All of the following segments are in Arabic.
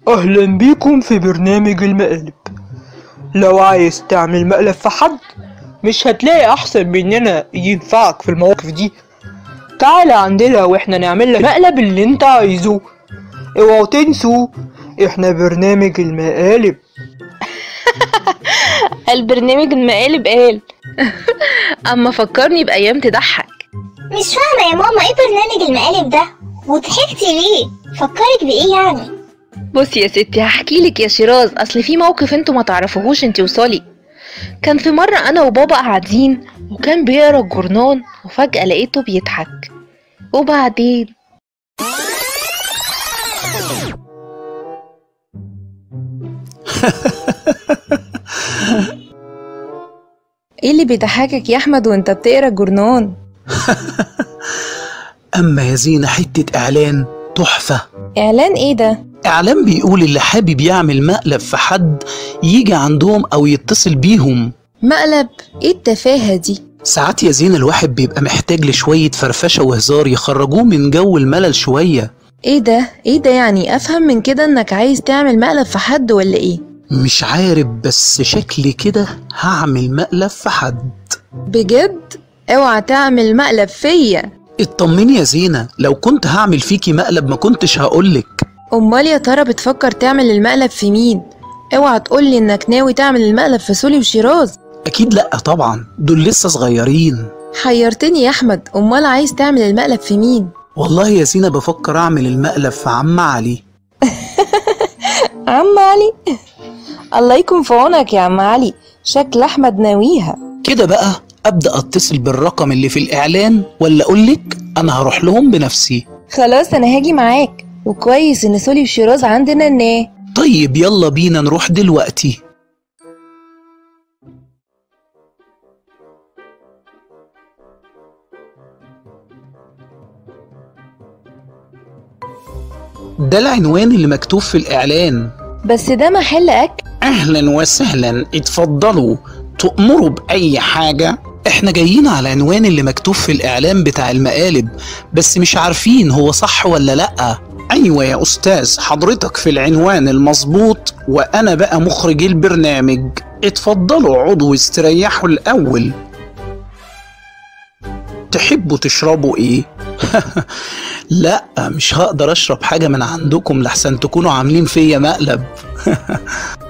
أهلا بيكم في برنامج المقالب. لو عايز تعمل مقلب في حد مش هتلاقي أحسن مننا ينفعك في المواقف دي. تعالى عندنا واحنا نعمل لك مقلب اللي انت عايزه. اوعوا تنسوا احنا برنامج المقالب. البرنامج المقالب قال. اما فكرني بايام تضحك. مش فاهمة يا ماما ايه برنامج المقالب ده؟ وضحكتي ليه؟ فكرك بايه يعني؟ بصي يا ستي هحكيلك يا شيراز، اصل في موقف انتوا ما تعرفوهوش انتي وصالي. كان في مرة انا وبابا قاعدين وكان بيقرا الجورنال وفجأة لقيته بيضحك. وبعدين ايه اللي بيضحكك يا احمد وانت بتقرا الجورنال؟ اما يا زينة حتة اعلان تحفة. اعلان ايه ده؟ اعلان بيقول اللي حابب يعمل مقلب في حد يجي عندهم او يتصل بيهم. مقلب؟ ايه التفاهة دي؟ ساعات يا زينة الواحد بيبقى محتاج لشوية فرفشة وهزار يخرجوه من جو الملل شوية. ايه ده يعني افهم من كده انك عايز تعمل مقلب في حد ولا ايه؟ مش عارف بس شكلي كده هعمل مقلب في حد. بجد؟ اوعى تعمل مقلب فيا. اطمني يا زينة، لو كنت هعمل فيكي مقلب ما كنتش هقولك. امال يا ترى بتفكر تعمل المقلب في مين؟ اوعى تقولي انك ناوي تعمل المقلب في سولي وشيراز. اكيد لا طبعا، دول لسه صغيرين. حيرتني يا احمد، امال عايز تعمل المقلب في مين؟ والله يا زينة بفكر اعمل المقلب في عم علي. عم علي؟ الله يكون في عونك يا عم علي، شكل احمد ناويها كده. بقى ابدأ اتصل بالرقم اللي في الاعلان ولا اقولك انا هروح لهم بنفسي؟ خلاص انا هاجي معاك، وكويس ان سولي وشيراز عندنا الناه. طيب يلا بينا نروح دلوقتي. ده العنوان اللي مكتوب في الإعلان. بس ده محل أكل. أهلا وسهلا، اتفضلوا، تؤمروا بأي حاجة. احنا جايين على العنوان اللي مكتوب في الإعلان بتاع المقالب، بس مش عارفين هو صح ولا لأ. أيوة يا أستاذ، حضرتك في العنوان المظبوط، وأنا بقى مخرج البرنامج. اتفضلوا اقعدوا واستريحوا الأول. تحبوا تشربوا ايه؟ لا مش هقدر اشرب حاجة من عندكم لحسن تكونوا عاملين فيا مقلب.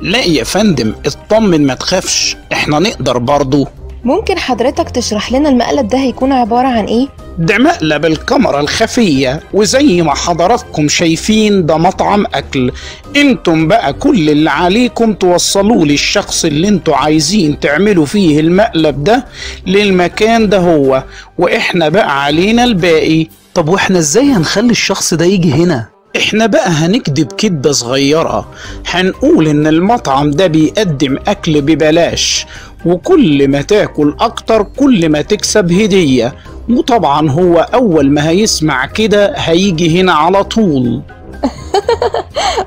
لا يا فندم اطمن ما تخافش، احنا نقدر برضو. ممكن حضرتك تشرح لنا المقلب ده هيكون عبارة عن ايه؟ ده مقلب الكاميرا الخفية، وزي ما حضراتكم شايفين ده مطعم اكل. انتم بقى كل اللي عليكم توصلوا لي الشخص اللي انتوا عايزين تعملوا فيه المقلب ده للمكان ده هو، واحنا بقى علينا الباقي. طب واحنا ازاي هنخلي الشخص ده يجي هنا؟ احنا بقى هنكدب كدبة صغيرة، هنقول ان المطعم ده بيقدم اكل ببلاش، وكل ما تاكل اكتر كل ما تكسب هدية. وطبعا هو اول ما هيسمع كده هيجي هنا على طول.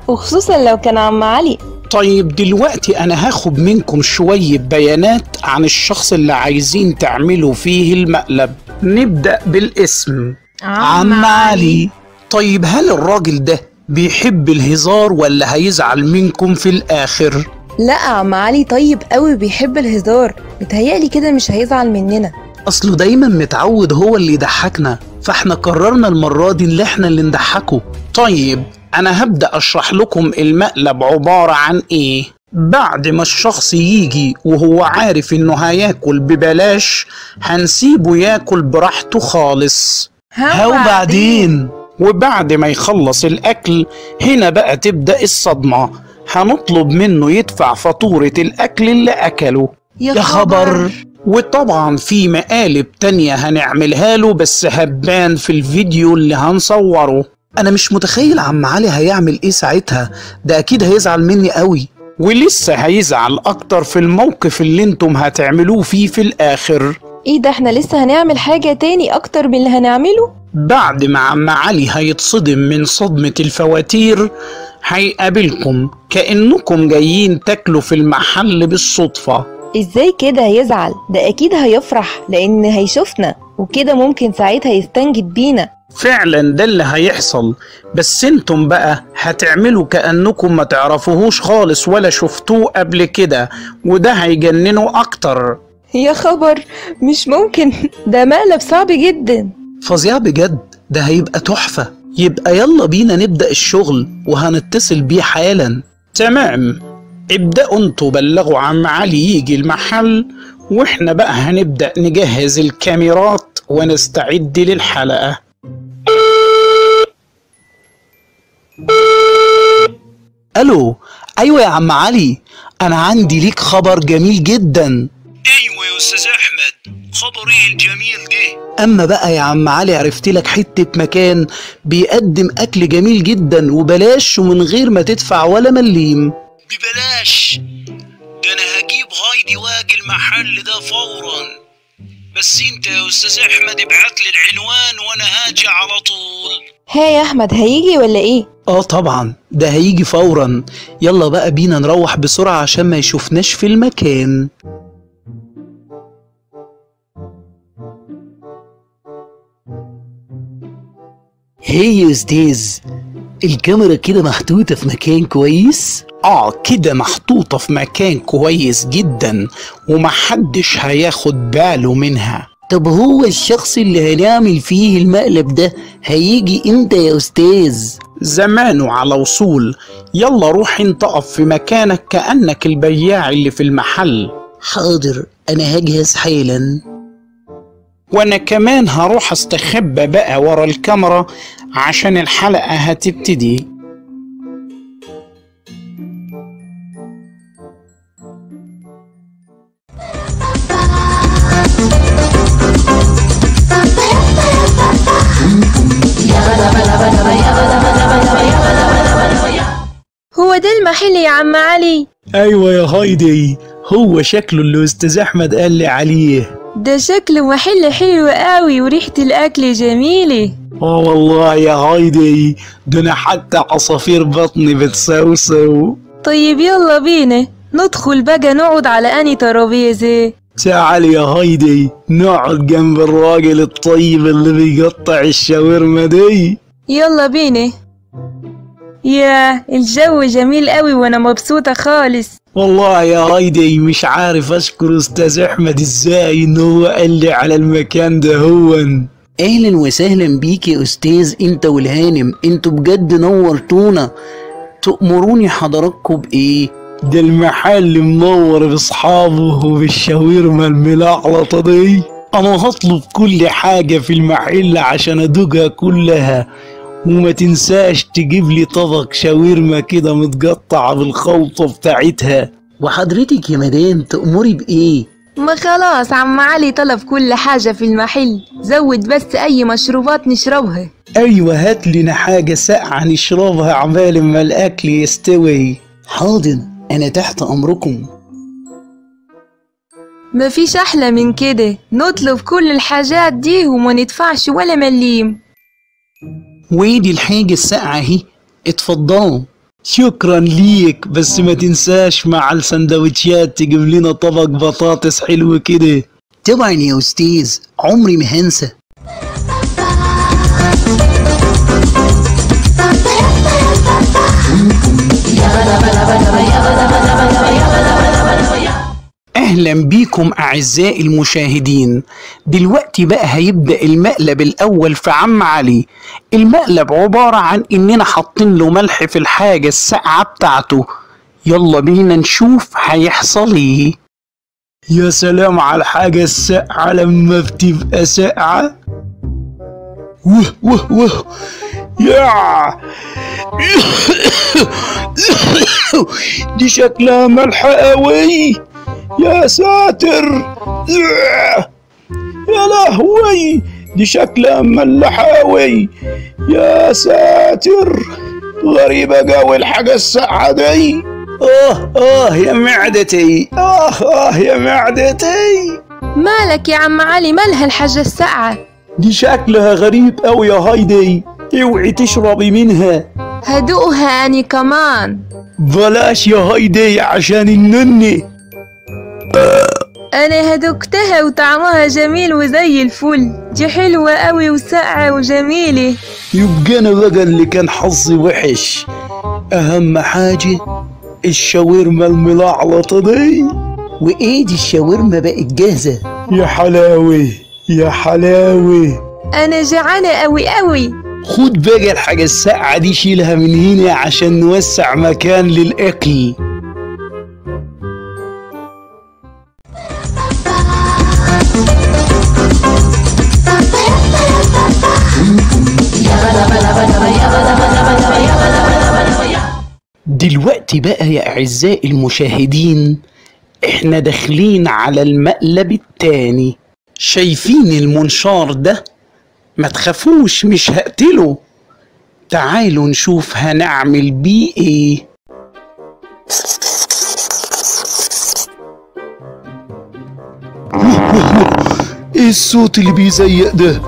وخصوصا لو كان عم علي. طيب دلوقتي انا هاخد منكم شوية بيانات عن الشخص اللي عايزين تعملوا فيه المقلب. نبدأ بالاسم. عم علي. طيب هل الراجل ده بيحب الهزار ولا هيزعل منكم في الآخر؟ لا عم علي طيب قوي، بيحب الهزار، متهيألي كده مش هيزعل مننا. أصله دايما متعود هو اللي يضحكنا، فاحنا قررنا المرة دي اللي احنا اللي نضحكه. طيب أنا هبدأ أشرح لكم المقلب عبارة عن إيه. بعد ما الشخص يجي وهو عارف إنه هياكل ببلاش، هنسيبه ياكل براحته خالص. وبعدين وبعد ما يخلص الأكل هنا بقى تبدأ الصدمة، هنطلب منه يدفع فاتورة الأكل اللي أكله. يا خبر. وطبعا في مقالب تانية هنعملها له بس هتبان في الفيديو اللي هنصوره. أنا مش متخيل عم علي هيعمل إيه ساعتها، ده أكيد هيزعل مني قوي، ولسه هيزعل أكتر في الموقف اللي انتم هتعملوه فيه في الآخر. ايه ده، احنا لسه هنعمل حاجة تاني اكتر من اللي هنعمله؟ بعد ما عم علي هيتصدم من صدمة الفواتير هيقابلكم كأنكم جايين تاكلوا في المحل بالصدفة. ازاي كده هيزعل؟ ده اكيد هيفرح لان هيشوفنا، وكده ممكن ساعتها يستنجد بينا. فعلا ده اللي هيحصل، بس انتم بقى هتعملوا كأنكم ما تعرفوهوش خالص ولا شفتوه قبل كده، وده هيجننوا اكتر. يا خبر، مش ممكن، ده مقلب صعب جدا. فظيع بجد، ده هيبقى تحفة. يبقى يلا بينا نبدأ الشغل وهنتصل بيه حالا. تمام، ابدأوا انتوا بلغوا عم علي يجي المحل، واحنا بقى هنبدأ نجهز الكاميرات ونستعد للحلقة. الو، ايوه يا عم علي، انا عندي ليك خبر جميل جدا. ايوه يا استاذ احمد، خبر ايه الجميل ده؟ اما بقى يا عم علي، عرفت لك حتة مكان بيقدم اكل جميل جدا وبلاش ومن غير ما تدفع ولا مليم. ببلاش؟ ده انا هجيب هايدي واجي المحل ده فورا. بس انت يا استاذ احمد ابعت لي العنوان وانا هاجي على طول. ها يا احمد، هيجي ولا ايه؟ طبعا ده هيجي فورا. يلا بقى بينا نروح بسرعة عشان ما يشوفناش في المكان. هي يا استاذ، الكاميرا كده محطوطة في مكان كويس؟ كده محطوطة في مكان كويس جدا ومحدش هياخد باله منها. طب هو الشخص اللي هنعمل فيه المقلب ده هيجي امتى يا استاذ؟ زمانه على وصول. يلا روح انت اقف في مكانك كأنك البياع اللي في المحل. حاضر، انا هجهز حالا. وانا كمان هروح استخبى بقى ورا الكاميرا عشان الحلقة هتبتدي. هو ده المحل يا عم علي؟ ايوه يا هايدي، هو شكله اللي استاذ احمد قال لي عليه. ده شكله محل حلو قوي وريحة الأكل جميلة. والله يا هايدي، ده انا حتى عصافير بطني بتسوسو. طيب يلا بينا ندخل بقى نقعد على أني ترابيزة. تعال يا هايدي نقعد جنب الراجل الطيب اللي بيقطع الشاورما دي. يلا بينا. يا الجو جميل قوي وانا مبسوطة خالص. والله يا هايدي مش عارف اشكر استاذ احمد ازاي ان هو قال لي على المكان ده. اهلا وسهلا بيك يا استاذ انت والهانم، انتوا بجد نورتونا. تأمروني حضراتكم بايه؟ ده المحل منور باصحابه وبالشاورما الملعلطة دي. انا هطلب كل حاجة في المحل عشان ادوقها كلها، وما تنساش تجيب لي طبق شاورما كده متقطعة بالخلطة بتاعتها. وحضرتك يا مدام تأمري بايه؟ ما خلاص عم علي طلب كل حاجة في المحل، زود بس اي مشروبات نشربها. ايوه هات لنا حاجة ساقعة نشربها عبال ما الاكل يستوي. حاضر، انا تحت امركم. مفيش احلى من كده، نطلب كل الحاجات دي وما ندفعش ولا مليم. ويدي الحاجة الساقعة اهي، اتفضلوا. شكرا ليك، بس ما تنساش مع السندوتشات تجيب لنا طبق بطاطس حلو كده. طبعا يا استاذ، عمري ما هنسى. اهلا بيكم اعزائي المشاهدين. دلوقتي بقى هيبدأ المقلب الاول في عم علي. المقلب عبارة عن اننا حاطين له ملح في الحاجة الساقعة بتاعته. يلا بينا نشوف هيحصل ايه. يا سلام على الحاجة الساقعة لما بتبقى ساقعة. وه وه وه يا دي شكلها ملحة قوي. يا ساتر، يا لهوي دي شكلها ملحة قوي. يا ساتر، غريبة قوي الحاجة الساقعة دي. يا معدتي، يا معدتي. مالك يا عم علي، مالها الحاجة الساقعة؟ دي شكلها غريب قوي يا هايدي، اوعي تشربي منها. هدوقها اني كمان. بلاش يا هايدي عشان النني. انا هدقتها وطعمها جميل وزي الفل، دي حلوة قوي وساقعة وجميلة. يبقى انا بقى اللي كان حظي وحش. اهم حاجة الشاورما الملعلطة دي. وايه دي الشاورما بقت جاهزة؟ يا حلاوة يا حلاوة. انا جعانة قوي قوي. خد بقى الحاجة الساقعة دي شيلها من هنا عشان نوسع مكان للأكل. دلوقتي بقى يا أعزائي المشاهدين احنا داخلين على المقلب التاني. شايفين المنشار ده؟ ما تخافوش مش هقتله. تعالوا نشوف هنعمل بيه ايه. ايه الصوت اللي بيزيق ده؟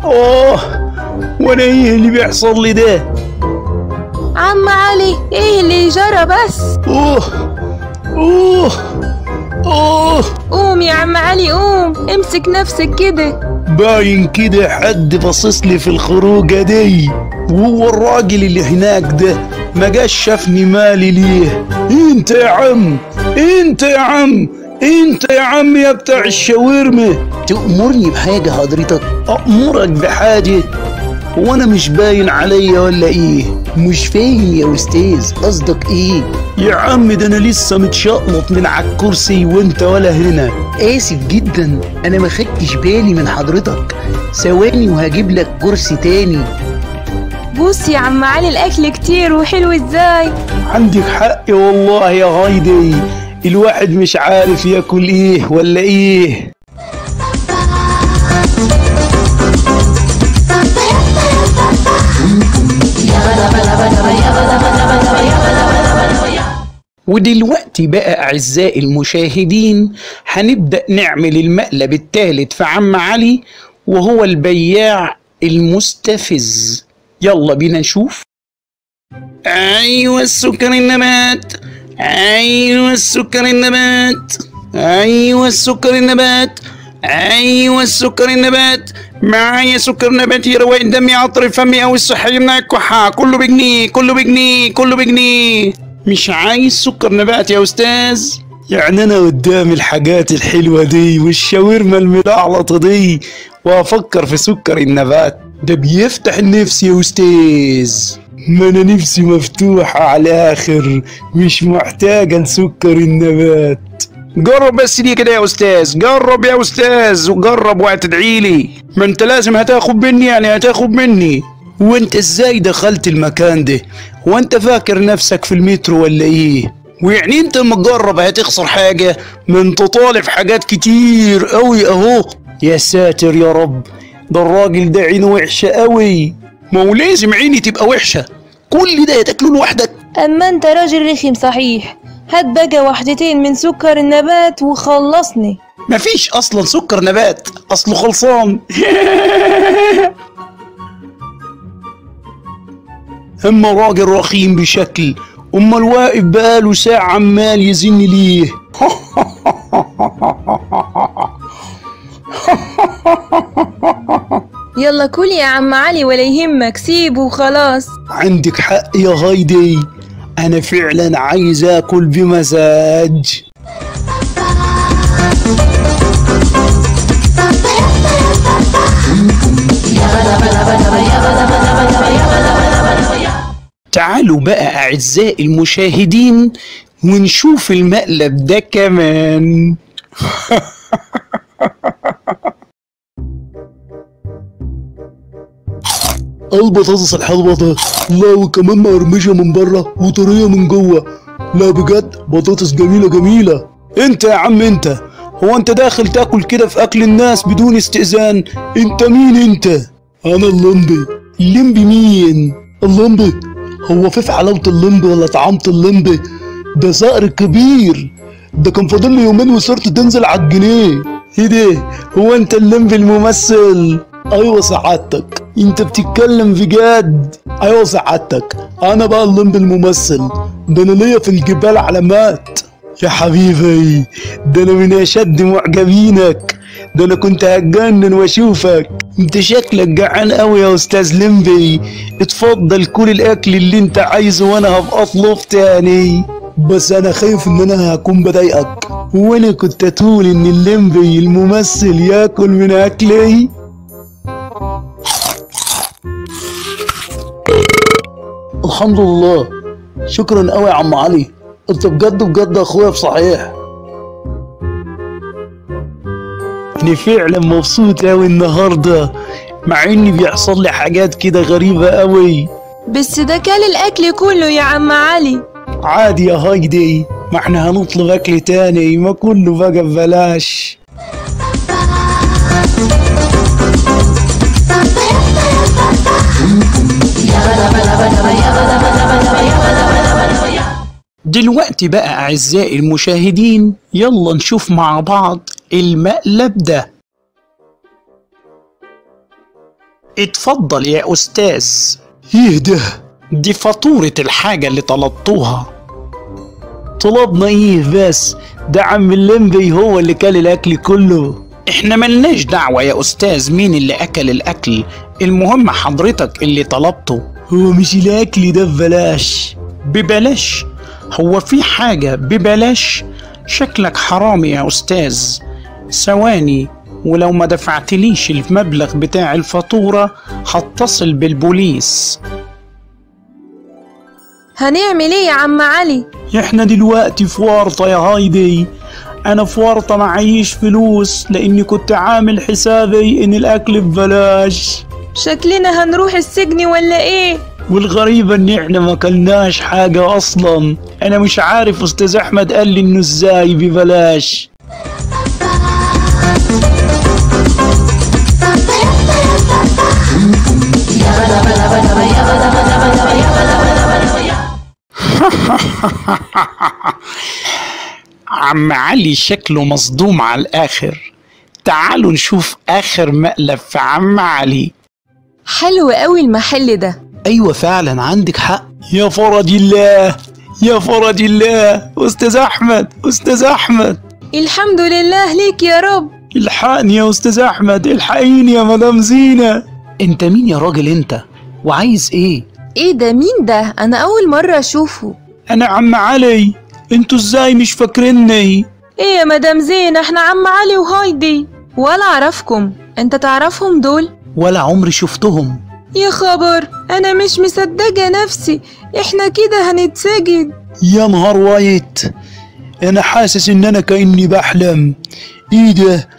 اوه وانا ايه اللي بيحصل لي ده؟ عم علي ايه اللي جرى بس؟ اوه قوم يا عم علي قوم، امسك نفسك كده. باين كده حد باصص لي في الخروجه دي، وهو الراجل اللي هناك ده ما جاش شافني مالي ليه؟ انت يا عم يا بتاع الشاورما. تأمرني بحاجة حضرتك؟ أأمرك بحاجة؟ وانا مش باين عليا ولا ايه؟ مش فاهم يا أستاذ، قصدك ايه؟ يا عم ده انا لسه متشقلط من على الكرسي وانت ولا هنا. آسف جدا، أنا ما خدتش بالي من حضرتك. ثواني وهجيب لك كرسي تاني. بص يا عم علي الأكل كتير وحلو ازاي. عندك حق والله يا غايدي، الواحد مش عارف ياكل ايه ولا ايه. ودلوقتي بقى أعزائي المشاهدين هنبدأ نعمل المقلب الثالث في عم علي، وهو البياع المستفز. يلا بينا نشوف. أيوة السكر النبات، أيوة السكر النبات، أيوة السكر النبات، أيوة السكر النبات. معايا سكر نباتي يروق دمي عطر فمي أو الصحة يمنع الكحة. كله بجنيه كله بجنيه كله بجنيه. مش عايز سكر نبات يا أستاذ؟ يعني أنا قدام الحاجات الحلوة دي والشاورما الملعلطة دي وأفكر في سكر النبات؟ ده بيفتح النفس يا أستاذ. ما أنا نفسي مفتوحة على الآخر، مش محتاجة لسكر النبات. جرب بس دي كده يا أستاذ، جرب يا أستاذ وجرب وهتدعيلي. ما أنت لازم هتاخد مني، يعني هتاخد مني. وأنت إزاي دخلت المكان ده؟ وأنت فاكر نفسك في المترو ولا إيه؟ ويعني أنت لما تجرب هتخسر حاجة؟ ما أنت طالب حاجات كتير أوي أهو. يا ساتر يا رب، ده الراجل ده عينه وحشة أوي. ما هو لازم عيني تبقى وحشة، كل ده هتاكله لوحدك؟ أما أنت راجل رخيم صحيح. هات بقى واحدتين من سكر النبات وخلصني. مفيش أصلا سكر نبات، أصله خلصان. اما راجل رخيم بشكل، اما الواقف بقاله ساعة عمال يزن ليه. يلا كل يا عم علي ولا يهمك، سيبه وخلاص. عندك حق يا غايدي، انا فعلا عايز اكل بمزاج. تعالوا بقى أعزائي المشاهدين ونشوف المقلب ده كمان. البطاطس الحلوة ده، لا وكمان مقرمشة من بره وطرية من جوه. لا بجد بطاطس جميلة جميلة. انت يا عم انت، هو انت داخل تاكل كده في اكل الناس بدون استئذان؟ انت مين انت؟ انا اللمبي. اللمبي مين؟ اللمبي؟ هو في حلاوة اللمبي ولا طعامة اللمبي؟ ده صقر كبير، ده كان فاضل لي يومين وصرت تنزل على الجنيه. ايه ده؟ هو انت اللمبي الممثل؟ ايوه سعادتك. انت بتتكلم بجد؟ ايوه سعادتك، انا بقى اللمبي الممثل. ده انا ليا في الجبال علامات. يا حبيبي، ده انا من اشد معجبينك، ده انا كنت هتجنن واشوفك. انت شكلك جعان قوي يا استاذ لمبي، اتفضل كل الاكل اللي انت عايزه وانا هبقى اطلب تاني. بس انا خايف ان انا هكون بضايقك، وانا كنت اتقول ان اللمبي الممثل ياكل من اكلي. الحمد لله، شكرا قوي يا عم علي، انت بجد بجد اخويا بصحيح. انا فعلا مبسوط قوي النهارده، مع اني بيحصل لي حاجات كده غريبة قوي. بس ده كل الأكل كله يا عم علي. عادي يا هايدي، ما احنا هنطلب اكل تاني، ما كله بقى ببلاش. دلوقتي بقى أعزائي المشاهدين، يلا نشوف مع بعض المقلب ده. اتفضل يا أستاذ. ايه ده؟ دي فاتورة الحاجة اللي طلبتوها. طلبنا ايه بس؟ ده عم اللمبي هو اللي كل الاكل كله. احنا ملناش دعوة يا أستاذ مين اللي أكل الأكل، المهم حضرتك اللي طلبته. هو مش الاكل ده ببلاش؟ ببلاش؟ هو في حاجة ببلاش؟ شكلك حرامي يا أستاذ. ثواني، ولو ما دفعتليش المبلغ بتاع الفاتورة هتصل بالبوليس. هنعمل ايه يا عم علي؟ احنا دلوقتي في ورطة يا هايدي، انا في ورطة معيش فلوس لاني كنت عامل حسابي ان الاكل ببلاش. شكلنا هنروح السجن ولا ايه؟ والغريبة ان احنا ما كلناش حاجة اصلا. انا مش عارف استاذ احمد قال لي انه ازاي ببلاش. عم علي شكله مصدوم على الآخر. تعالوا نشوف آخر مقلب في عم علي. حلو قوي المحل ده. ايوه فعلا عندك حق. يا فرج الله، يا فرج الله، استاذ احمد، استاذ احمد. الحمد لله ليك يا رب. الحقني يا استاذ احمد، الحقيني يا مدام زينة. انت مين يا راجل انت؟ وعايز ايه؟ ايه ده؟ مين ده؟ انا اول مرة اشوفه. انا عم علي، انتوا ازاي مش فاكريني؟ ايه يا مدام زينة، احنا عم علي وهايدي ولا اعرفكم. انت تعرفهم دول؟ ولا عمري شفتهم. يا خبر، انا مش مصدقة نفسي، احنا كده هنتسجن. يا نهار وايت، انا حاسس ان انا كأني بحلم. ايه ده؟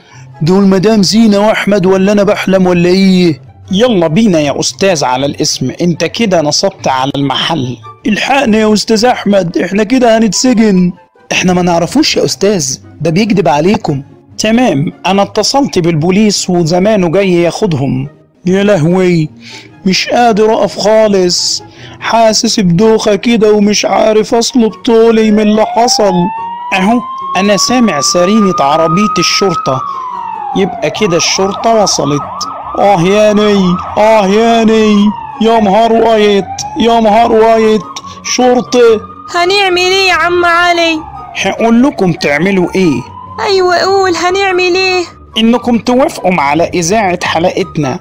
دول مدام زينة واحمد ولا انا بحلم ولا ايه؟ يلا بينا يا أستاذ على الاسم، انت كده نصبت على المحل. الحقنا يا استاذ احمد، احنا كده هنتسجن. احنا ما نعرفوش يا استاذ، ده بيكذب عليكم. تمام، انا اتصلت بالبوليس وزمانه جاي ياخدهم. يا لهوي، مش قادر اقف خالص، حاسس بدوخة كده ومش عارف اصلب طولي من اللي حصل. اهو انا سامع سرينة عربية الشرطة، يبقى كده الشرطة وصلت. ياني، ياني، يا نهار وايت، يا نهار وايت، شرطة. هنعمل ايه يا عم علي؟ هقول لكم تعملوا ايه. ايوه قول، هنعمل ايه؟ انكم توافقوا على اذاعة حلقتنا.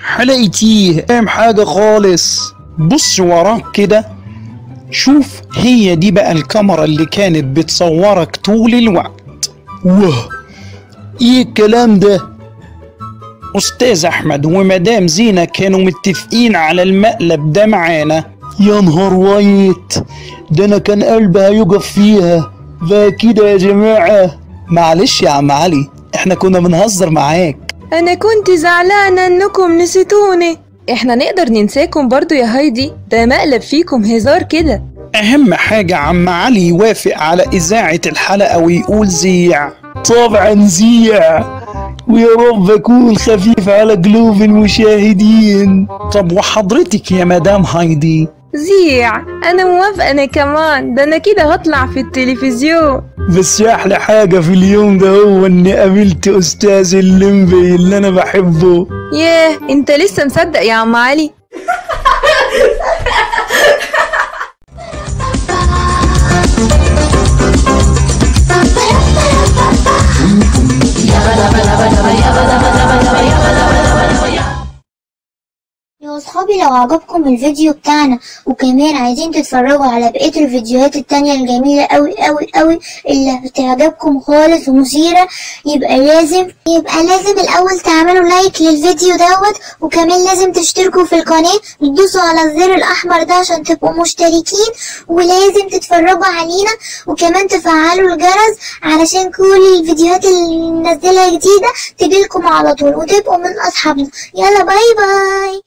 حلقتي اهم حاجة خالص. بص وراك كده، شوف هي دي بقى الكاميرا اللي كانت بتصورك طول الوقت. واه، ايه الكلام ده؟ أستاذ أحمد ومدام زينة كانوا متفقين على المقلب ده معانا. يا نهار وايت، ده أنا كان قلبي هيقف فيها. ده كده يا جماعة. معلش يا عم علي، احنا كنا بنهزر معاك. انا كنت زعلانة انكم نسيتوني. احنا نقدر ننساكم برضو يا هايدي، ده مقلب فيكم هزار كده. أهم حاجة عم علي يوافق على إذاعة الحلقة ويقول زيع. طبعا زيع، ويا رب أكون خفيف على قلوب المشاهدين. طب وحضرتك يا مدام هايدي؟ زيع، انا موافقة انا كمان، ده انا كده هطلع في التلفزيون. بس احلى حاجة في اليوم ده هو اني قابلت استاذ اللمبي اللي انا بحبه. ياه، انت لسه مصدق يا عم علي؟ صحابي لو عجبكم الفيديو بتاعنا وكمان عايزين تتفرجوا على بقية الفيديوهات التانية الجميلة قوي قوي قوي اللي بتعجبكم خالص ومثيرة، يبقى لازم الأول تعملوا لايك للفيديو دوت، وكمان لازم تشتركوا في القناة وتدوسوا على الزر الأحمر ده عشان تبقوا مشتركين، ولازم تتفرجوا علينا وكمان تفعلوا الجرس علشان كل الفيديوهات اللي ننزلها جديدة تجيلكم على طول وتبقوا من أصحابنا. يلا باي باي.